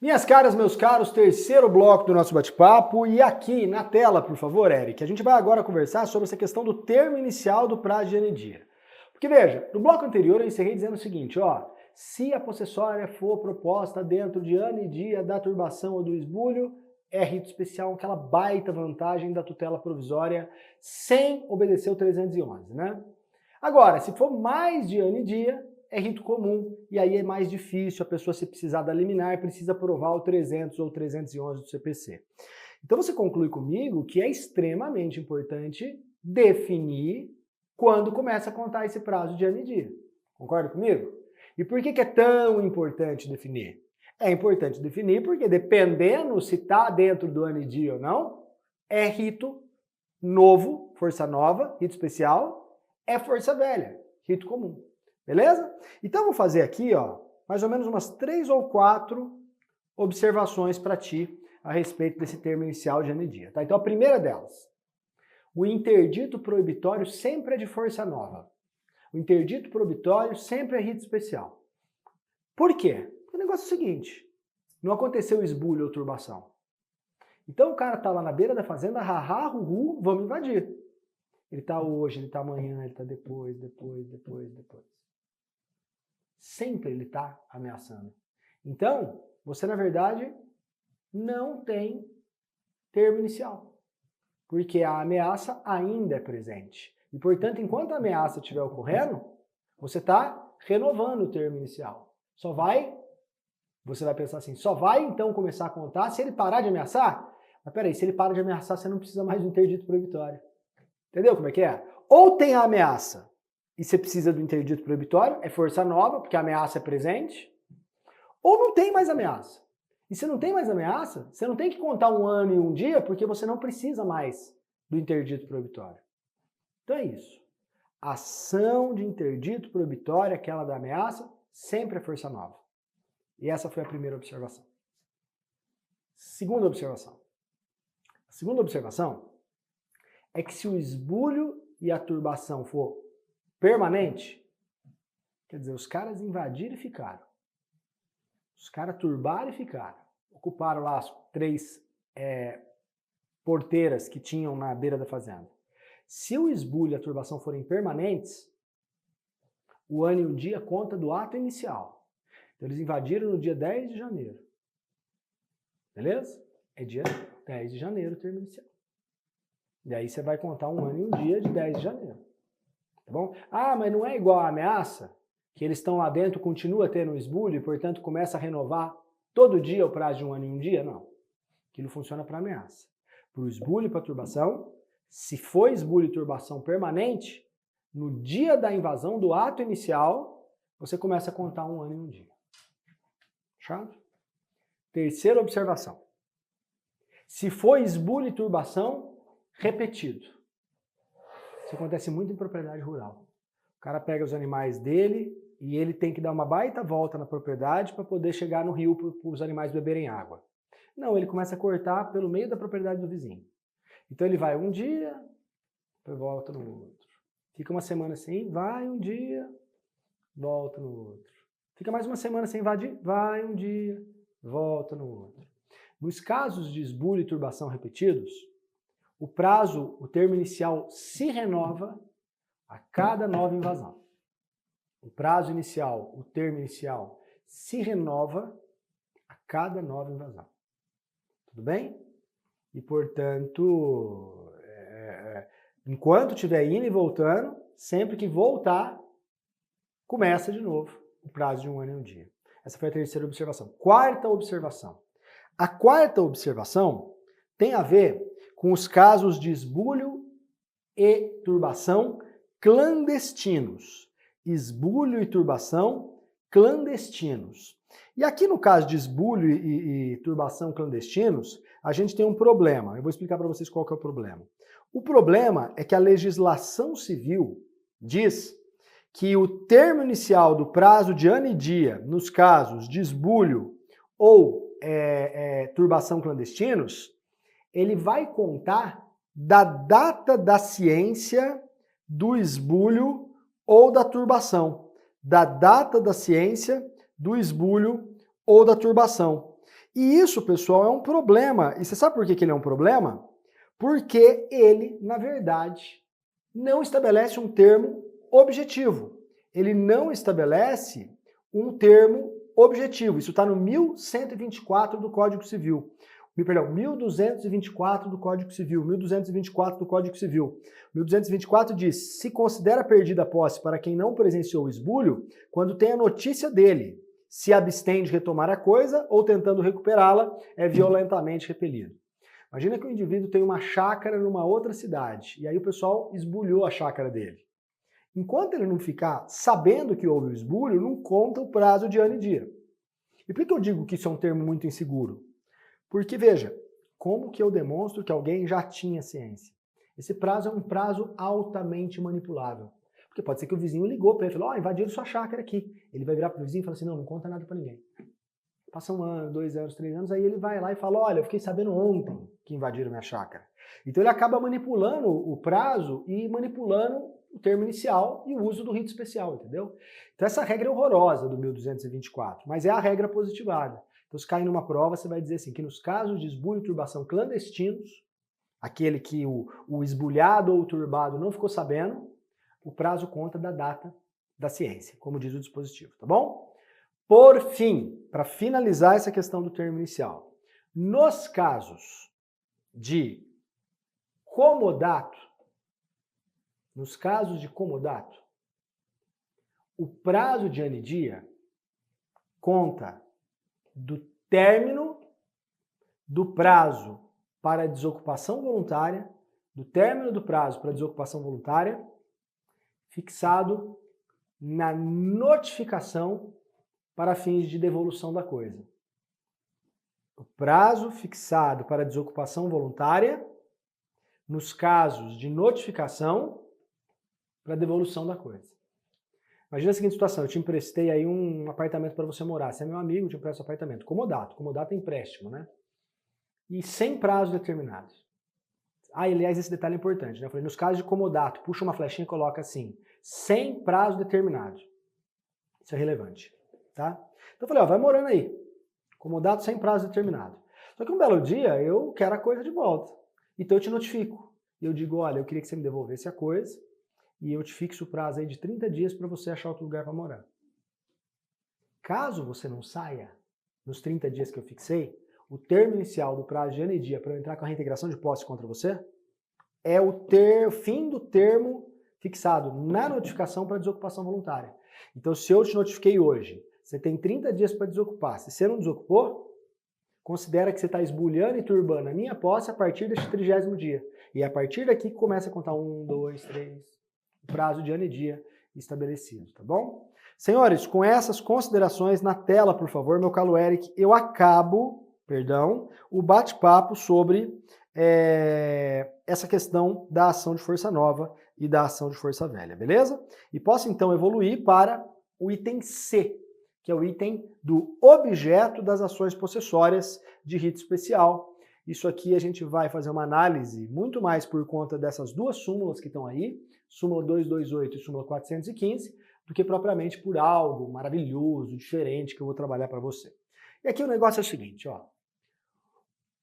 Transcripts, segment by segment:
Minhas caras, meus caros, terceiro bloco do nosso bate-papo e aqui na tela, por favor, Eric, a gente vai agora conversar sobre essa questão do termo inicial do prazo de ano e dia. Porque veja, no bloco anterior eu encerrei dizendo o seguinte, ó, se a possessória for proposta dentro de ano e dia da turbação ou do esbulho, é rito especial, aquela baita vantagem da tutela provisória sem obedecer o 311, né? Agora, se for mais de ano e dia, é rito comum, e aí é mais difícil, a pessoa, se precisar da liminar, precisa provar o 300 ou 311 do CPC. Então você conclui comigo que é extremamente importante definir quando começa a contar esse prazo de ano e dia. Concorda comigo? E por que é tão importante definir? É importante definir porque dependendo se está dentro do ano e dia ou não, é rito novo, força nova, rito especial, é força velha, rito comum. Beleza? Então eu vou fazer aqui, ó, mais ou menos umas 3 ou 4 observações para ti a respeito desse termo inicial de ano e dia. Tá? Então a primeira delas, o interdito proibitório sempre é de força nova. O interdito proibitório sempre é rito especial. Por quê? Porque o negócio é o seguinte, não aconteceu esbulho ou turbação. Então o cara tá lá na beira da fazenda, haha, huhu, vamos invadir. Ele tá hoje, ele tá amanhã, ele tá depois. Sempre ele está ameaçando. Então, você na verdade não tem termo inicial, porque a ameaça ainda é presente. E portanto, enquanto a ameaça estiver ocorrendo, você está renovando o termo inicial. Você vai pensar assim, só vai então começar a contar se ele parar de ameaçar? Mas peraí, se ele para de ameaçar, você não precisa mais do interdito proibitório. Entendeu como é que é? Ou tem a ameaça, e você precisa do interdito proibitório, é força nova, porque a ameaça é presente, ou não tem mais ameaça. E se não tem mais ameaça, você não tem que contar um ano e um dia, porque você não precisa mais do interdito proibitório. Então é isso. Ação de interdito proibitório, aquela da ameaça, sempre é força nova. E essa foi a primeira observação. Segunda observação. A segunda observação é que se o esbulho e a turbação for permanente, quer dizer, os caras invadiram e ficaram. Os caras turbaram e ficaram. Ocuparam lá as 3 porteiras que tinham na beira da fazenda. Se o esbulho e a turbação forem permanentes, o ano e o dia conta do ato inicial. Então eles invadiram no dia 10 de janeiro. Beleza? É dia 10 de janeiro o termo inicial. E aí você vai contar um ano e um dia de 10 de janeiro. Tá bom? Ah, mas não é igual a ameaça? Que eles estão lá dentro, continua tendo um esbulho e, portanto, começa a renovar todo dia o prazo de um ano e um dia? Não. Aquilo funciona para ameaça. Para o esbulho e para a turbação, se for esbulho e turbação permanente, no dia da invasão do ato inicial, você começa a contar um ano e um dia. Fechado? Terceira observação. Se for esbulho e turbação repetido. Isso acontece muito em propriedade rural. O cara pega os animais dele e ele tem que dar uma baita volta na propriedade para poder chegar no rio para os animais beberem água. Não, ele começa a cortar pelo meio da propriedade do vizinho. Então ele vai um dia, depois volta no outro. Fica uma semana assim, vai um dia, volta no outro. Fica mais uma semana sem invadir, vai um dia, volta no outro. Nos casos de esbulho e turbação repetidos, o prazo, o termo inicial se renova a cada nova invasão. O prazo inicial, o termo inicial, se renova a cada nova invasão. Tudo bem? E, portanto, enquanto estiver indo e voltando, sempre que voltar, começa de novo o prazo de um ano e um dia. Essa foi a terceira observação. Quarta observação. A quarta observação tem a ver com os casos de esbulho e turbação clandestinos. Esbulho e turbação clandestinos. E aqui no caso de esbulho e turbação clandestinos, a gente tem um problema. Eu vou explicar para vocês qual que é o problema. O problema é que a legislação civil diz que o termo inicial do prazo de ano e dia, nos casos de esbulho ou turbação clandestinos, ele vai contar da data da ciência do esbulho ou da turbação. Da data da ciência do esbulho ou da turbação. E isso, pessoal, é um problema. E você sabe por que ele é um problema? Porque ele, na verdade, não estabelece um termo objetivo. Ele não estabelece um termo objetivo. Isso está no 1124 do Código Civil. Perdão, 1224 do Código Civil. 1224 do Código Civil. 1224 diz: se considera perdida a posse para quem não presenciou o esbulho, quando tem a notícia dele, se abstém de retomar a coisa ou tentando recuperá-la, é violentamente repelido. Imagina que o indivíduo tem uma chácara numa outra cidade, e aí o pessoal esbulhou a chácara dele. Enquanto ele não ficar sabendo que houve o esbulho, não conta o prazo de ano e dia. E por que eu digo que isso é um termo muito inseguro? Porque, veja, como que eu demonstro que alguém já tinha ciência? Esse prazo é um prazo altamente manipulável. Porque pode ser que o vizinho ligou para ele e falou: invadiram sua chácara aqui. Ele vai virar para o vizinho e falar assim: não conta nada para ninguém. Passa 1 ano, 2 anos, 3 anos, aí ele vai lá e fala: olha, eu fiquei sabendo ontem que invadiram minha chácara. Então ele acaba manipulando o prazo e manipulando o termo inicial e o uso do rito especial, entendeu? Então essa regra é horrorosa do 1224, mas é a regra positivada. Então se cair numa prova, você vai dizer assim, que nos casos de esbulho e turbação clandestinos, aquele que o esbulhado ou o turbado não ficou sabendo, o prazo conta da data da ciência, como diz o dispositivo, tá bom? Por fim, para finalizar essa questão do termo inicial, nos casos de comodato, o prazo de ano e dia conta do término do prazo para desocupação voluntária, do término do prazo para desocupação voluntária, fixado na notificação para fins de devolução da coisa. O prazo fixado para desocupação voluntária, nos casos de notificação para devolução da coisa. Imagina a seguinte situação: eu te emprestei aí um apartamento para você morar. Você é meu amigo, eu te empresto apartamento. Comodato é empréstimo, né? E sem prazo determinado. Aliás, esse detalhe é importante, né? Eu falei, nos casos de comodato, puxa uma flechinha e coloca assim, sem prazo determinado. Isso é relevante, tá? Então eu falei, vai morando aí. Comodato sem prazo determinado. Só que um belo dia eu quero a coisa de volta. Então eu te notifico. E eu digo, olha, eu queria que você me devolvesse a coisa e eu te fixo o prazo aí de 30 dias para você achar outro lugar para morar. Caso você não saia nos 30 dias que eu fixei, o termo inicial do prazo de ano e dia para eu entrar com a reintegração de posse contra você é o fim do termo fixado na notificação para desocupação voluntária. Então, se eu te notifiquei hoje, você tem 30 dias para desocupar. Se você não desocupou, considera que você está esbulhando e turbando a minha posse a partir deste 30º dia. E a partir daqui começa a contar 1, 2, 3, o prazo de ano e dia estabelecido, tá bom? Senhores, com essas considerações na tela, por favor, meu caro Eric, eu acabo, o bate-papo sobre essa questão da ação de força nova e da ação de força velha, beleza? E posso então evoluir para o item C, que é o item do objeto das ações possessórias de rito especial. Isso aqui a gente vai fazer uma análise muito mais por conta dessas duas súmulas que estão aí, súmula 228 e súmula 415, do que propriamente por algo maravilhoso, diferente que eu vou trabalhar para você. E aqui o negócio é o seguinte, ó.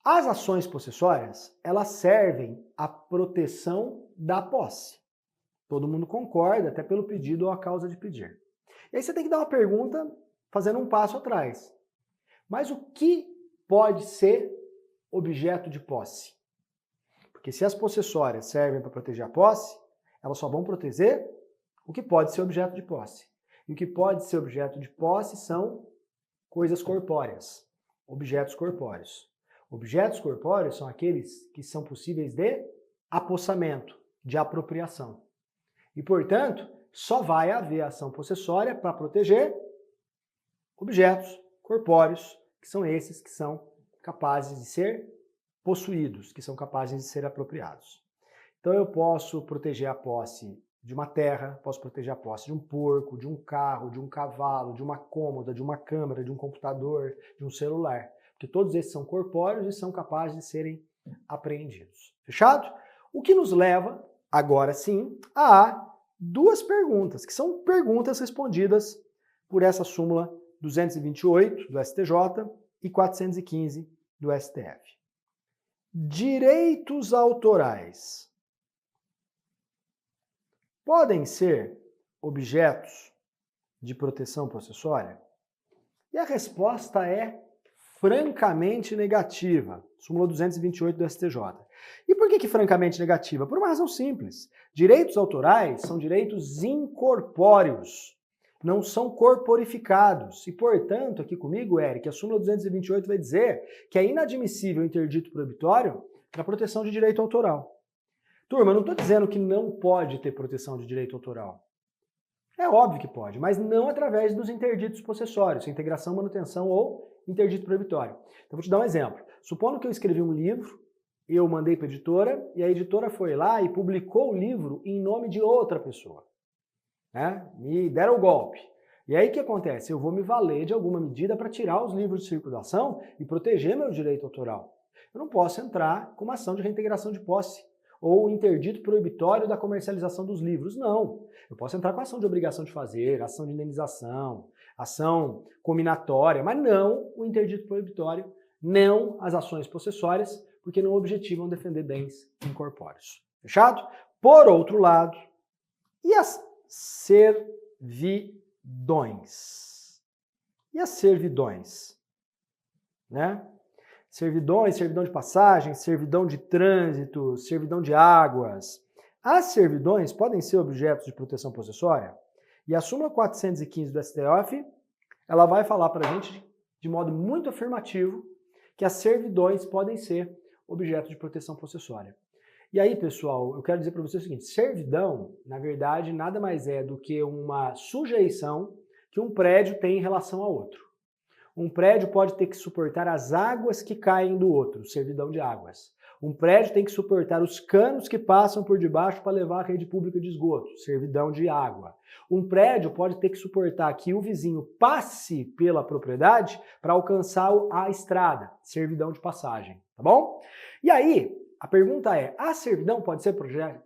As ações possessórias, elas servem à proteção da posse. Todo mundo concorda, até pelo pedido ou a causa de pedir. E aí você tem que dar uma pergunta fazendo um passo atrás. Mas o que pode ser objeto de posse? Porque se as possessórias servem para proteger a posse, elas só vão proteger o que pode ser objeto de posse. E o que pode ser objeto de posse são coisas corpóreas, objetos corpóreos. Objetos corpóreos são aqueles que são possíveis de apossamento, de apropriação. E, portanto, só vai haver ação possessória para proteger objetos corpóreos, que são esses que são capazes de ser possuídos, que são capazes de ser apropriados. Então eu posso proteger a posse de uma terra, posso proteger a posse de um porco, de um carro, de um cavalo, de uma cômoda, de uma câmera, de um computador, de um celular. Porque todos esses são corpóreos e são capazes de serem apreendidos. Fechado? O que nos leva, agora sim, a duas perguntas, que são perguntas respondidas por essa súmula 228 do STJ e 415 do STF. Direitos autorais podem ser objetos de proteção processória? E a resposta é francamente negativa. Súmula 228 do STJ. E por que francamente negativa? Por uma razão simples. Direitos autorais são direitos incorpóreos, não são corporificados. E, portanto, aqui comigo, Eric, a súmula 228 vai dizer que é inadmissível o interdito proibitório para proteção de direito autoral. Turma, eu não estou dizendo que não pode ter proteção de direito autoral. É óbvio que pode, mas não através dos interditos possessórios, integração, manutenção ou interdito proibitório. Então, vou te dar um exemplo. Supondo que eu escrevi um livro, eu mandei para a editora, e a editora foi lá e publicou o livro em nome de outra pessoa. Né? Me deram o golpe. E aí o que acontece? Eu vou me valer de alguma medida para tirar os livros de circulação e proteger meu direito autoral. Eu não posso entrar com uma ação de reintegração de posse ou interdito proibitório da comercialização dos livros. Não. Eu posso entrar com ação de obrigação de fazer, ação de indenização, ação cominatória, mas não o interdito proibitório, não as ações possessórias, porque não objetivam defender bens incorpóreos. Fechado? Por outro lado, e as servidões? E as servidões? Né? Servidões, servidão de passagem, servidão de trânsito, servidão de águas. As servidões podem ser objetos de proteção possessória? E a súmula 415 do STF, ela vai falar para a gente de modo muito afirmativo que as servidões podem ser objetos de proteção possessória. E aí, pessoal, eu quero dizer para vocês o seguinte, servidão, na verdade, nada mais é do que uma sujeição que um prédio tem em relação a outro. Um prédio pode ter que suportar as águas que caem do outro, servidão de águas. Um prédio tem que suportar os canos que passam por debaixo para levar a rede pública de esgoto, servidão de água. Um prédio pode ter que suportar que o vizinho passe pela propriedade para alcançar a estrada, servidão de passagem, tá bom? E aí, a pergunta é, a servidão pode ser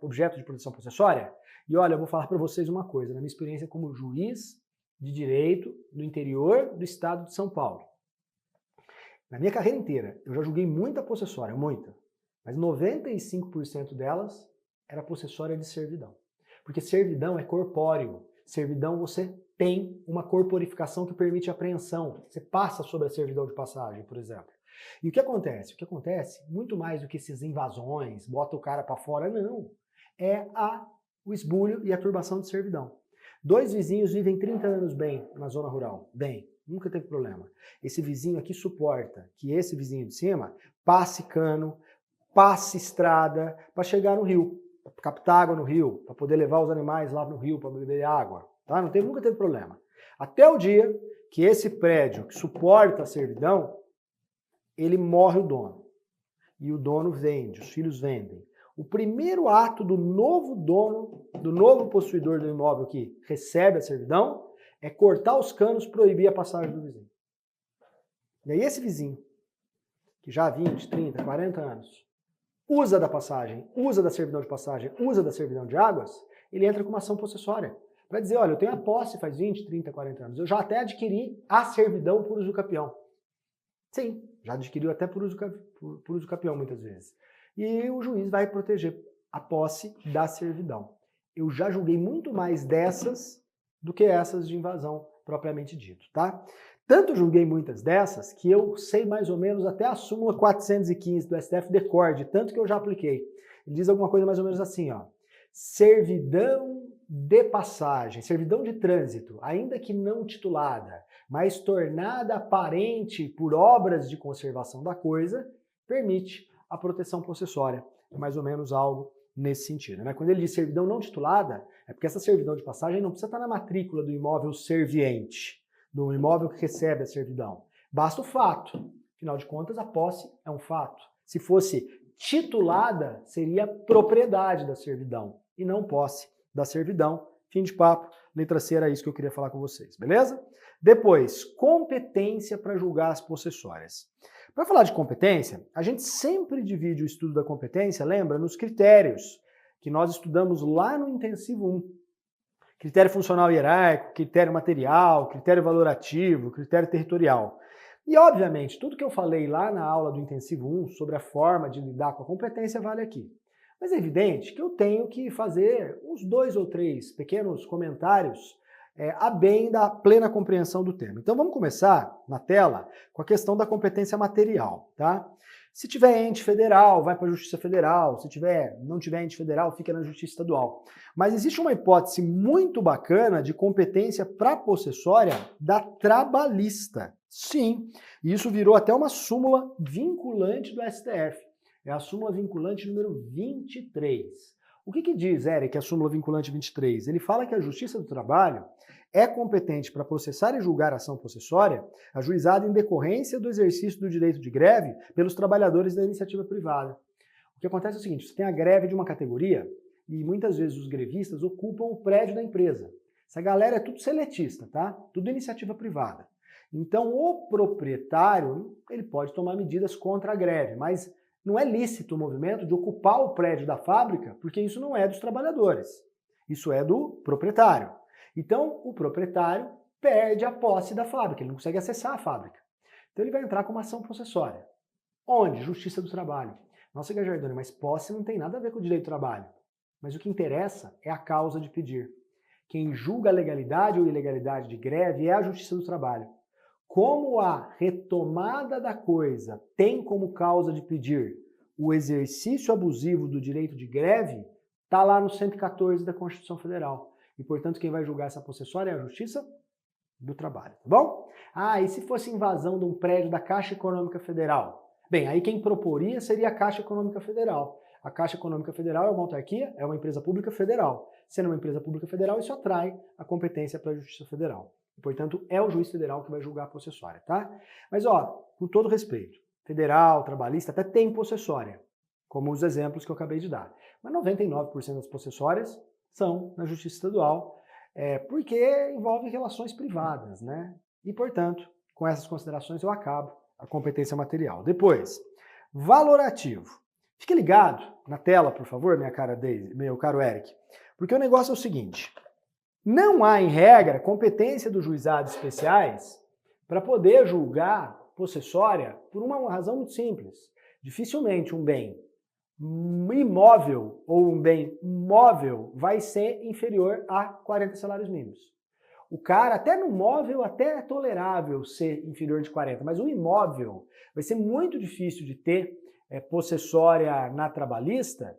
objeto de proteção possessória? E olha, eu vou falar para vocês uma coisa, na minha experiência como juiz de direito no interior do estado de São Paulo. Na minha carreira inteira, eu já julguei muita possessória, muita. Mas 95% delas era possessória de servidão. Porque servidão é corpóreo. Servidão você tem uma corporificação que permite apreensão. Você passa sobre a servidão de passagem, por exemplo. E o que acontece? O que acontece, muito mais do que essas invasões, bota o cara para fora, não. É o esbulho e a turbação de servidão. Dois vizinhos vivem 30 anos bem na zona rural. Bem, nunca teve problema. Esse vizinho aqui suporta que esse vizinho de cima passe cano, passe estrada para chegar no rio, para captar água no rio, para poder levar os animais lá no rio para beber água. Tá? Nunca teve problema. Até o dia que esse prédio que suporta a servidão, ele morre o dono. E o dono vende, os filhos vendem. O primeiro ato do novo dono, do novo possuidor do imóvel que recebe a servidão, é cortar os canos, proibir a passagem do vizinho. E aí esse vizinho, que já há 20, 30, 40 anos, usa da passagem, usa da servidão de passagem, usa da servidão de águas, ele entra com uma ação possessória. Para dizer, olha, eu tenho a posse faz 20, 30, 40 anos, eu já até adquiri a servidão por uso capião. Sim, já adquiriu até por uso capião muitas vezes. E o juiz vai proteger a posse da servidão. Eu já julguei muito mais dessas do que essas de invasão propriamente dito, tá? Tanto julguei muitas dessas que eu sei mais ou menos até a súmula 415 do STF de cor, de tanto que eu já apliquei. Ele diz alguma coisa mais ou menos assim, ó. Servidão de passagem, servidão de trânsito, ainda que não titulada, mas tornada aparente por obras de conservação da coisa, permite a proteção possessória. É mais ou menos algo nesse sentido, né? Quando ele diz servidão não titulada, é porque essa servidão de passagem não precisa estar na matrícula do imóvel serviente, do imóvel que recebe a servidão. Basta o fato. Afinal de contas, a posse é um fato. Se fosse titulada, seria propriedade da servidão e não posse da servidão. Fim de papo. Letra C era isso que eu queria falar com vocês, beleza? Depois, competência para julgar as possessórias. Para falar de competência, a gente sempre divide o estudo da competência, lembra, nos critérios que nós estudamos lá no intensivo 1. Critério funcional hierárquico, critério material, critério valorativo, critério territorial. E, obviamente, tudo que eu falei lá na aula do Intensivo 1 sobre a forma de lidar com a competência vale aqui. Mas é evidente que eu tenho que fazer uns 2 ou 3 pequenos comentários a bem da plena compreensão do tema. Então vamos começar na tela com a questão da competência material, tá? Se tiver ente federal, vai para a Justiça Federal. Se não tiver ente federal, fica na Justiça Estadual. Mas existe uma hipótese muito bacana de competência para possessória da trabalhista. Sim, isso virou até uma súmula vinculante do STF. É a súmula vinculante número 23. O que diz, Eric, a súmula vinculante 23? Ele fala que a Justiça do Trabalho é competente para processar e julgar a ação possessória ajuizada em decorrência do exercício do direito de greve pelos trabalhadores da iniciativa privada. O que acontece é o seguinte, você tem a greve de uma categoria e muitas vezes os grevistas ocupam o prédio da empresa. Essa galera é tudo seletista, tá? Tudo iniciativa privada. Então o proprietário, ele pode tomar medidas contra a greve, mas não é lícito o movimento de ocupar o prédio da fábrica, porque isso não é dos trabalhadores. Isso é do proprietário. Então, o proprietário perde a posse da fábrica, ele não consegue acessar a fábrica. Então ele vai entrar com uma ação possessória. Onde? Justiça do Trabalho. Nossa, Gajardoni, mas posse não tem nada a ver com o direito do trabalho. Mas o que interessa é a causa de pedir. Quem julga a legalidade ou ilegalidade de greve é a Justiça do Trabalho. Como a retomada da coisa tem como causa de pedir o exercício abusivo do direito de greve, está lá no 114 da Constituição Federal. E, portanto, quem vai julgar essa possessória é a Justiça do Trabalho, tá bom? Ah, e se fosse invasão de um prédio da Caixa Econômica Federal? Bem, aí quem proporia seria a Caixa Econômica Federal. A Caixa Econômica Federal é uma autarquia, é uma empresa pública federal. Sendo uma empresa pública federal, isso atrai a competência para a Justiça Federal. E, portanto, é o juiz federal que vai julgar a possessória, tá? Mas, ó, com todo respeito, federal, trabalhista, até tem possessória, como os exemplos que eu acabei de dar. Mas 99% das possessórias são na Justiça Estadual, porque envolve relações privadas, né? E, portanto, com essas considerações eu acabo a competência material. Depois, valorativo. Fique ligado na tela, por favor, minha cara Daisy, meu caro Eric, porque o negócio é o seguinte, não há, em regra, competência dos juizados especiais para poder julgar possessória por uma razão muito simples. Dificilmente um bem imóvel ou um bem móvel vai ser inferior a 40 salários mínimos. O cara, até no móvel, até é tolerável ser inferior de 40, mas o imóvel vai ser muito difícil de ter possessória na trabalhista,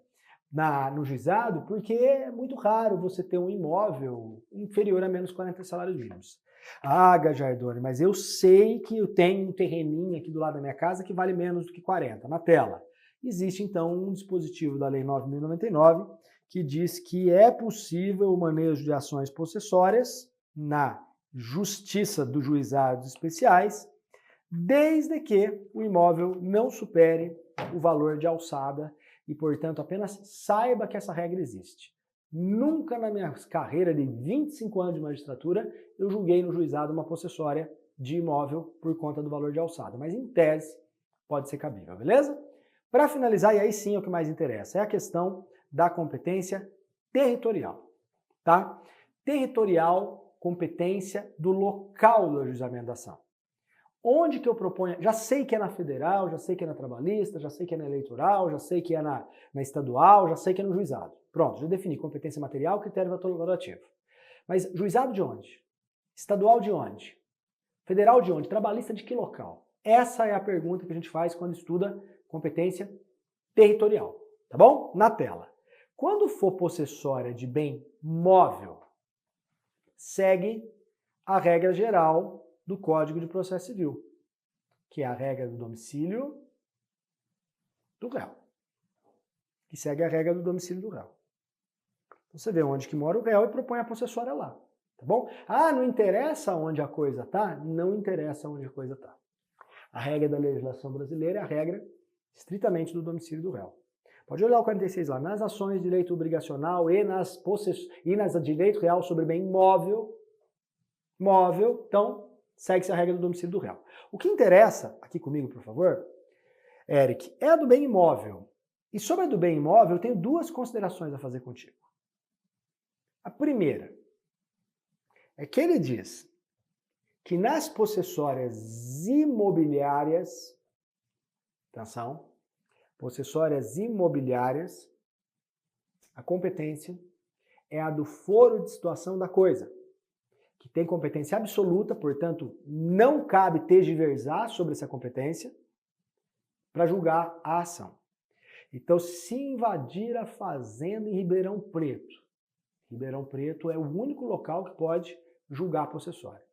no juizado, porque é muito raro você ter um imóvel inferior a menos 40 salários mínimos. Ah, Gajardoni, mas eu sei que eu tenho um terreninho aqui do lado da minha casa que vale menos do que 40. Na tela. Existe, então, um dispositivo da Lei 9.099 que diz que é possível o manejo de ações possessórias na Justiça dos Juizados Especiais, desde que o imóvel não supere o valor de alçada e, portanto, apenas saiba que essa regra existe. Nunca na minha carreira de 25 anos de magistratura eu julguei no juizado uma possessória de imóvel por conta do valor de alçada, mas em tese pode ser cabível, beleza? Para finalizar, e aí sim é o que mais interessa, é a questão da competência territorial, tá? Territorial, competência do local do ajuizamento da ação. Onde que eu proponho? Já sei que é na federal, já sei que é na trabalhista, já sei que é na eleitoral, já sei que é na estadual, já sei que é no juizado. Pronto, já defini competência material, critério valorativo. Mas juizado de onde? Estadual de onde? Federal de onde? Trabalhista de que local? Essa é a pergunta que a gente faz quando estuda competência territorial, tá bom? Na tela. Quando for possessória de bem móvel, segue a regra geral do Código de Processo Civil, que é a regra do domicílio do réu, que segue a regra do domicílio do réu. Então você vê onde que mora o réu e propõe a possessória lá, tá bom? Ah, não interessa onde a coisa tá? Não interessa onde a coisa tá. A regra da legislação brasileira é a regra estritamente do domicílio do réu. Pode olhar o 46 lá, nas ações de direito obrigacional e nas de direito real sobre bem móvel, então segue-se a regra do domicílio do réu. O que interessa, aqui comigo, por favor, Eric, é a do bem imóvel. E sobre a do bem imóvel, eu tenho duas considerações a fazer contigo. A primeira é que ele diz que nas possessórias imobiliárias, atenção, possessórias imobiliárias, a competência é a do foro de situação da coisa, que tem competência absoluta, portanto, não cabe tergiversar sobre essa competência para julgar a ação. Então, se invadir a fazenda em Ribeirão Preto é o único local que pode julgar a possessória.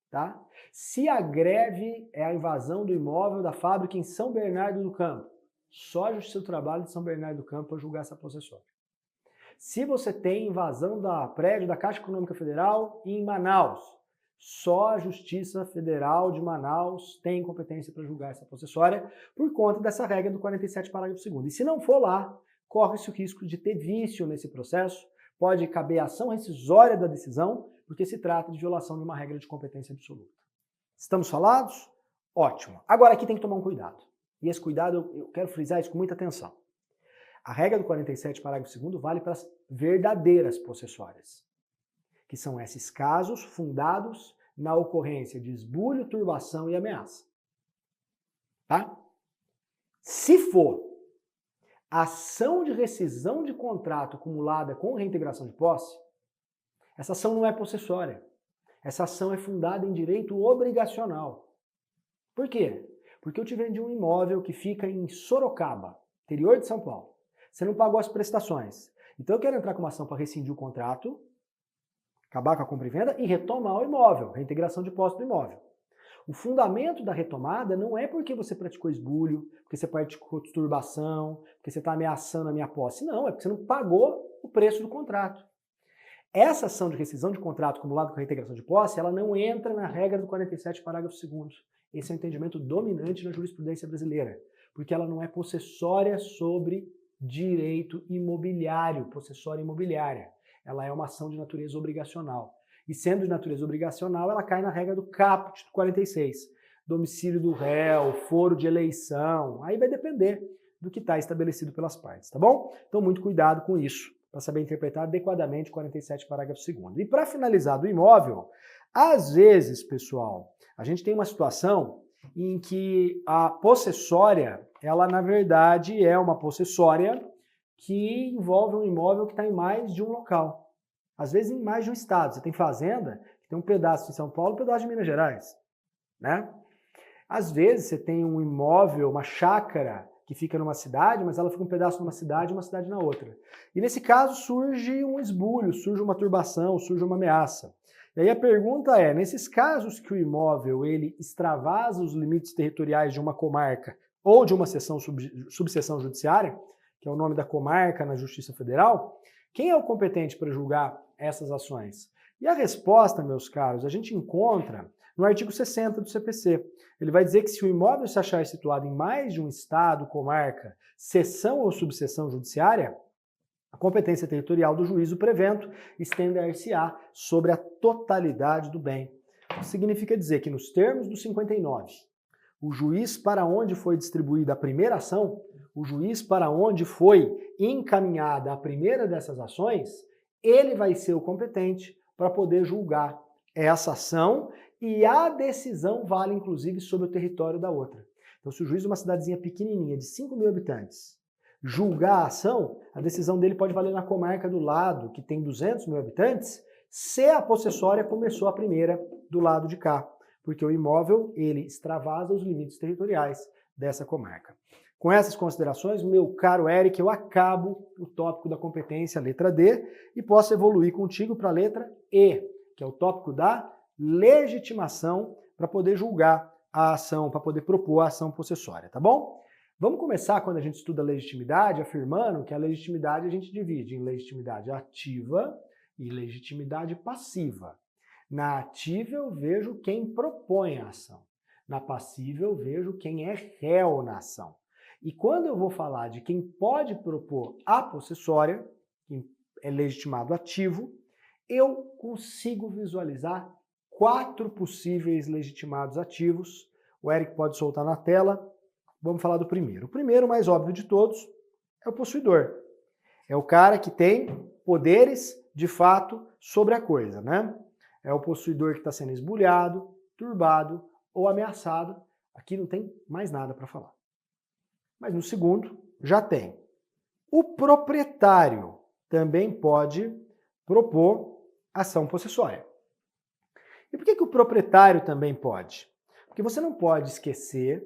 Tá? Se a greve é a invasão do imóvel da fábrica em São Bernardo do Campo, só a Justiça do Trabalho de São Bernardo do Campo para julgar essa possessória. Se você tem invasão da prédio da Caixa Econômica Federal em Manaus, só a Justiça Federal de Manaus tem competência para julgar essa possessória por conta dessa regra do 47, parágrafo 2º. E se não for lá, corre-se o risco de ter vício nesse processo, pode caber ação rescisória da decisão, porque se trata de violação de uma regra de competência absoluta. Estamos falados? Ótimo. Agora aqui tem que tomar um cuidado. E esse cuidado, eu quero frisar isso com muita atenção. A regra do 47, parágrafo 2º, vale para as verdadeiras possessórias, que são esses casos fundados na ocorrência de esbulho, turbação e ameaça. Tá? Se for ação de rescisão de contrato acumulada com reintegração de posse, essa ação não é possessória. Essa ação é fundada em direito obrigacional. Por quê? Porque eu te vendi um imóvel que fica em Sorocaba, interior de São Paulo. Você não pagou as prestações. Então eu quero entrar com uma ação para rescindir o contrato, acabar com a compra e venda e retomar o imóvel, reintegração de posse do imóvel. O fundamento da retomada não é porque você praticou esbulho, porque você praticou turbação, porque você está ameaçando a minha posse. Não, é porque você não pagou o preço do contrato. Essa ação de rescisão de contrato acumulado com a reintegração de posse, ela não entra na regra do 47, parágrafo 2º. Esse é o entendimento dominante na jurisprudência brasileira, porque ela não é possessória sobre direito imobiliário, possessória imobiliária. Ela é uma ação de natureza obrigacional. E sendo de natureza obrigacional, ela cai na regra do caput 46. Domicílio do réu, foro de eleição, aí vai depender do que está estabelecido pelas partes, tá bom? Então muito cuidado com isso, para saber interpretar adequadamente o 47, parágrafo 2º. E para finalizar do imóvel, às vezes, pessoal, a gente tem uma situação em que a possessória, ela na verdade é uma possessória que envolve um imóvel que está em mais de um local. Às vezes em mais de um estado. Você tem fazenda que tem um pedaço em São Paulo e um pedaço de Minas Gerais, né? Às vezes você tem um imóvel, uma chácara que fica numa cidade, mas ela fica um pedaço numa cidade e uma cidade na outra. E nesse caso surge um esbulho, surge uma turbação, surge uma ameaça. E aí a pergunta é, nesses casos que o imóvel ele extravasa os limites territoriais de uma comarca ou de uma subseção judiciária, que é o nome da comarca na Justiça Federal, quem é o competente para julgar essas ações? E a resposta, meus caros, a gente encontra no artigo 60 do CPC. Ele vai dizer que se o imóvel se achar situado em mais de um estado, comarca, seção ou subseção judiciária, a competência territorial do juízo prevento estender-se-á sobre a totalidade do bem. Isso significa dizer que nos termos do 59, o juiz para onde foi distribuída a primeira ação, o juiz para onde foi encaminhada a primeira dessas ações, ele vai ser o competente para poder julgar essa ação e a decisão vale inclusive sobre o território da outra. Então se o juiz de uma cidadezinha pequenininha de 5.000 habitantes julgar a ação, a decisão dele pode valer na comarca do lado, que tem 200.000 habitantes, se a possessória começou a primeira do lado de cá, porque o imóvel, ele extravasa os limites territoriais dessa comarca. Com essas considerações, meu caro Eric, eu acabo o tópico da competência, letra D, e posso evoluir contigo para a letra E, que é o tópico da legitimação para poder julgar a ação, para poder propor a ação possessória, tá bom? Vamos começar, quando a gente estuda legitimidade, afirmando que a legitimidade a gente divide em legitimidade ativa e legitimidade passiva. Na ativa eu vejo quem propõe a ação. Na passiva eu vejo quem é réu na ação. E quando eu vou falar de quem pode propor a possessória, quem é legitimado ativo, eu consigo visualizar 4 possíveis legitimados ativos. O Eric pode soltar na tela. Vamos falar do primeiro. O primeiro, mais óbvio de todos, é o possuidor. É o cara que tem poderes, de fato, sobre a coisa, né? É o possuidor que está sendo esbulhado, turbado ou ameaçado. Aqui não tem mais nada para falar. Mas no segundo, já tem. O proprietário também pode propor ação possessória. E por que o proprietário também pode? Porque você não pode esquecer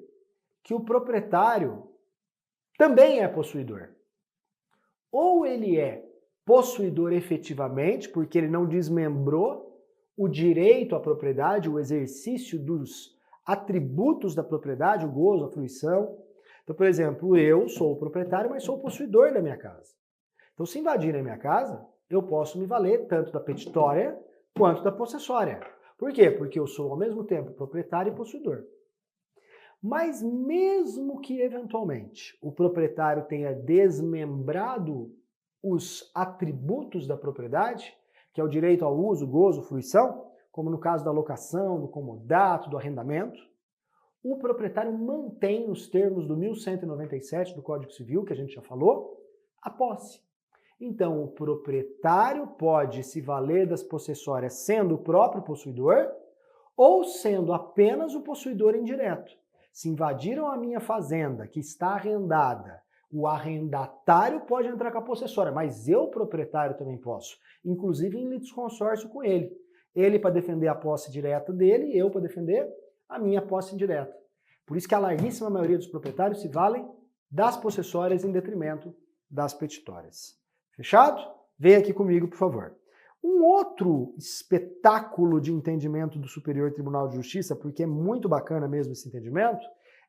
que o proprietário também é possuidor. Ou ele é possuidor efetivamente, porque ele não desmembrou o direito à propriedade, o exercício dos atributos da propriedade, o gozo, a fruição. Então, por exemplo, eu sou o proprietário, mas sou o possuidor da minha casa. Então, se invadirem a minha casa, eu posso me valer tanto da petitória quanto da possessória. Por quê? Porque eu sou ao mesmo tempo proprietário e possuidor. Mas mesmo que eventualmente o proprietário tenha desmembrado os atributos da propriedade, que é o direito ao uso, gozo, fruição, como no caso da locação, do comodato, do arrendamento, o proprietário mantém os termos do 1197 do Código Civil, que a gente já falou, a posse. Então, o proprietário pode se valer das possessórias sendo o próprio possuidor ou sendo apenas o possuidor indireto. Se invadiram a minha fazenda, que está arrendada, o arrendatário pode entrar com a possessória, mas eu, proprietário, também posso, inclusive em litisconsórcio com ele. Ele para defender a posse direta dele, eu para defender a minha posse indireta. Por isso que a larguíssima maioria dos proprietários se valem das possessórias em detrimento das petitórias. Fechado? Vem aqui comigo, por favor. Um outro espetáculo de entendimento do Superior Tribunal de Justiça, porque é muito bacana mesmo esse entendimento,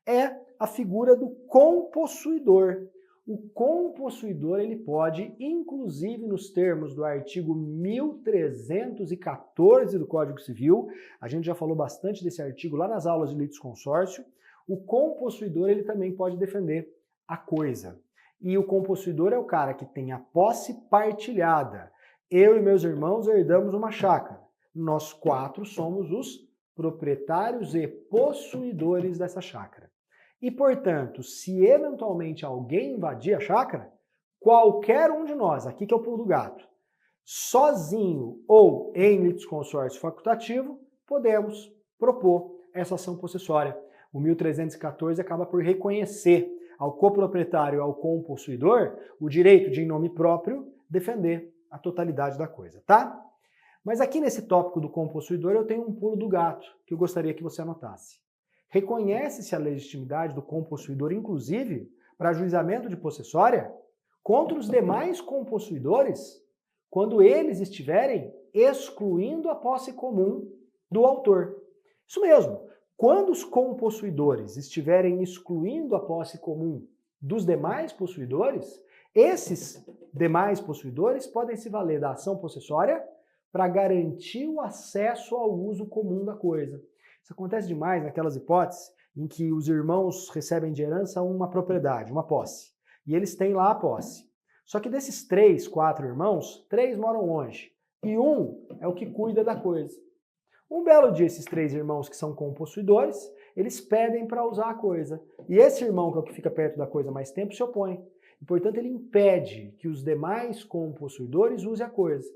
é a figura do compossuidor. O compossuidor, ele pode, inclusive nos termos do artigo 1314 do Código Civil, a gente já falou bastante desse artigo lá nas aulas de litisconsórcio, o compossuidor, ele também pode defender a coisa. E o compossuidor é o cara que tem a posse partilhada. Eu e meus irmãos herdamos uma chácara. Nós quatro somos os proprietários e possuidores dessa chácara. E, portanto, se eventualmente alguém invadir a chácara, qualquer um de nós, aqui que é o pulo do gato, sozinho ou em litisconsórcio facultativo, podemos propor essa ação possessória. O 1314 acaba por reconhecer ao coproprietário e ao compossuidor o direito de, em nome próprio, defender a totalidade da coisa, tá? Mas aqui nesse tópico do compossuidor eu tenho um pulo do gato que eu gostaria que você anotasse. Reconhece-se a legitimidade do compossuidor, inclusive, para ajuizamento de possessória contra os demais compossuidores quando eles estiverem excluindo a posse comum do autor. Isso mesmo. Quando os compossuidores estiverem excluindo a posse comum dos demais possuidores, esses demais possuidores podem se valer da ação possessória para garantir o acesso ao uso comum da coisa. Isso acontece demais naquelas hipóteses em que os irmãos recebem de herança uma propriedade, uma posse, e eles têm lá a posse. Só que desses 3, 4 irmãos, 3 moram longe, e um é o que cuida da coisa. Um belo dia, esses 3 irmãos que são compossuidores, eles pedem para usar a coisa. E esse irmão, que é o que fica perto da coisa mais tempo, se opõe. E, portanto, ele impede que os demais compossuidores usem a coisa.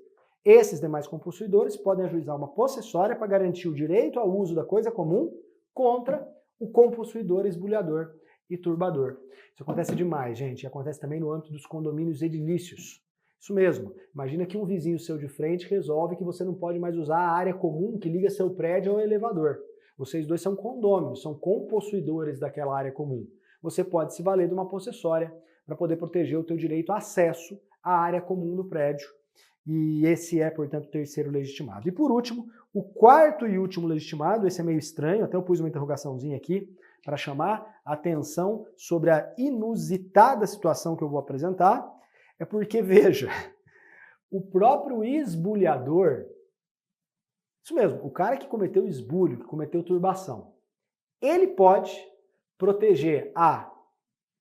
Esses demais compossuidores podem ajuizar uma possessória para garantir o direito ao uso da coisa comum contra o compossuidor esbulhador e turbador. Isso acontece demais, gente. E acontece também no âmbito dos condomínios edilícios. Isso mesmo. Imagina que um vizinho seu de frente resolve que você não pode mais usar a área comum que liga seu prédio ao elevador. Vocês dois são condôminos, são compossuidores daquela área comum. Você pode se valer de uma possessória para poder proteger o teu direito a acesso à área comum do prédio. E esse é, portanto, o terceiro legitimado. E por último, o quarto e último legitimado, esse é meio estranho, até eu pus uma interrogaçãozinha aqui para chamar a atenção sobre a inusitada situação que eu vou apresentar, é porque, veja, o próprio esbulhador, isso mesmo, o cara que cometeu esbulho, que cometeu turbação, ele pode proteger a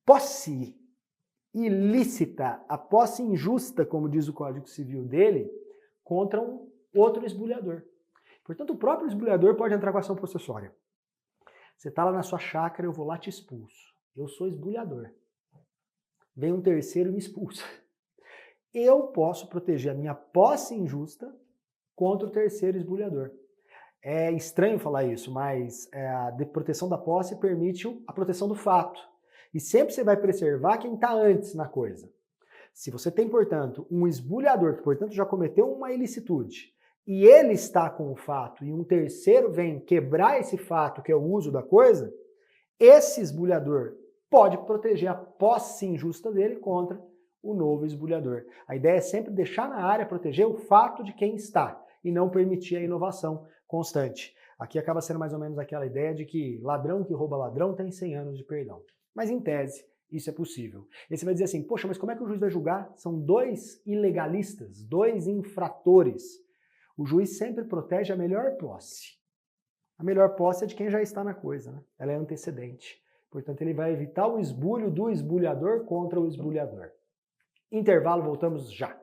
posse ilícita, a posse injusta, como diz o Código Civil dele, contra um outro esbulhador. Portanto, o próprio esbulhador pode entrar com ação possessória. Você está lá na sua chácara, eu vou lá te expulso. Eu sou esbulhador. Vem um terceiro e me expulsa. Eu posso proteger a minha posse injusta contra o terceiro esbulhador. É estranho falar isso, mas a proteção da posse permite a proteção do fato. E sempre você vai preservar quem está antes na coisa. Se você tem, portanto, um esbulhador que, portanto, já cometeu uma ilicitude, e ele está com o fato, e um terceiro vem quebrar esse fato, que é o uso da coisa, esse esbulhador pode proteger a posse injusta dele contra o novo esbulhador. A ideia é sempre deixar na área, proteger o fato de quem está, e não permitir a inovação constante. Aqui acaba sendo mais ou menos aquela ideia de que ladrão que rouba ladrão tem 100 anos de perdão. Mas em tese, isso é possível. E você vai dizer assim, poxa, mas como é que o juiz vai julgar? São dois ilegalistas, dois infratores. O juiz sempre protege a melhor posse. A melhor posse é de quem já está na coisa, né? Ela é antecedente. Portanto, ele vai evitar o esbulho do esbulhador contra o esbulhador. Intervalo, voltamos já.